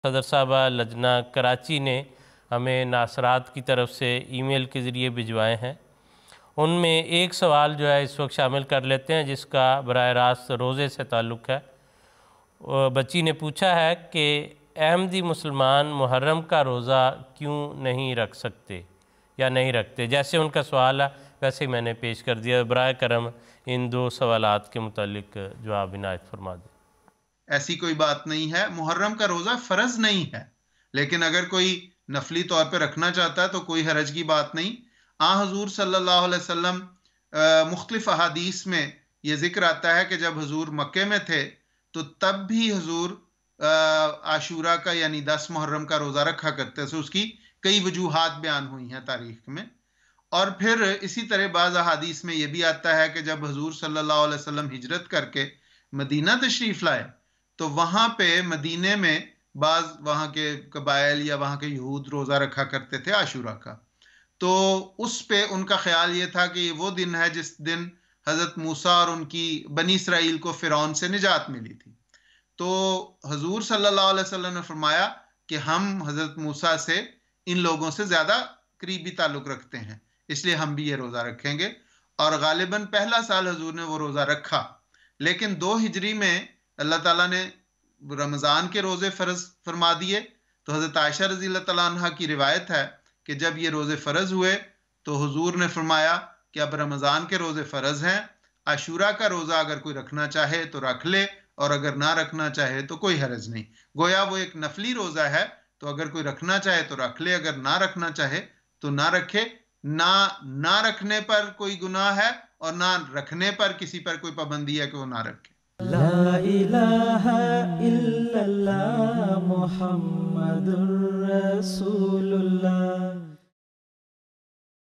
صدر صاحبہ لجنہ کراچی نے ہمیں ناصرات کی طرف سے ای میل کے ذریعے بھجوائے ہیں۔ ان میں ایک سوال جو ہے اس وقت شامل کر لیتے ہیں جس کا براہ راست روزے سے تعلق ہے۔ بچی نے پوچھا ہے کہ احمدی مسلمان محرم کا روزہ کیوں نہیں رکھ سکتے یا نہیں رکھتے؟ جیسے ان کا سوال ہے ویسے ہی میں نے پیش کر دیا۔ براہ کرم ان دو سوالات کے متعلق جواب عنایت فرما دیں۔ ایسی کوئی بات نہیں ہے، محرم کا روزہ فرض نہیں ہے، لیکن اگر کوئی نفلی طور پہ رکھنا چاہتا ہے تو کوئی حرج کی بات نہیں۔ حضور صلی اللہ علیہ وسلم مختلف احادیث میں یہ ذکر آتا ہے کہ جب حضور مکے میں تھے تو تب بھی حضور عاشورہ کا یعنی 10 محرم کا روزہ رکھا کرتے تھے۔ اس کی کئی وجوہات بیان ہوئی ہیں تاریخ میں، اور پھر اسی طرح بعض احادیث میں یہ بھی آتا ہے کہ جب حضور صلی اللہ علیہ وسلم ہجرت کر کے مدینہ تشریف لائے تو وہاں پہ مدینے میں بعض وہاں کے قبائل یا وہاں کے یہود روزہ رکھا کرتے تھے عاشورہ کا، تو اس پہ ان کا خیال یہ تھا کہ یہ وہ دن ہے جس دن حضرت موسیٰ اور ان کی بنی اسرائیل کو فرعون سے نجات ملی تھی۔ تو حضور صلی اللہ علیہ وسلم نے فرمایا کہ ہم حضرت موسیٰ سے ان لوگوں سے زیادہ قریبی تعلق رکھتے ہیں، اس لیے ہم بھی یہ روزہ رکھیں گے، اور غالباً پہلا سال حضور نے وہ روزہ رکھا۔ لیکن 2 ہجری میں اللہ تعالیٰ نے رمضان کے روزے فرض فرما دیے، تو حضرت عائشہ رضی اللہ تعالیٰ عنہ کی روایت ہے کہ جب یہ روزے فرض ہوئے تو حضور نے فرمایا کہ اب رمضان کے روزے فرض ہیں، عاشورہ کا روزہ اگر کوئی رکھنا چاہے تو رکھ لے، اور اگر نہ رکھنا چاہے تو کوئی حرج نہیں۔ گویا وہ ایک نفلی روزہ ہے، تو اگر کوئی رکھنا چاہے تو رکھ لے، اگر نہ رکھنا چاہے تو نہ رکھے۔ نہ رکھنے پر کوئی گناہ ہے اور نہ رکھنے پر کسی پر کوئی پابندی ہے کہ وہ نہ رکھے۔ لا الہ الا اللہ محمد رسول اللہ۔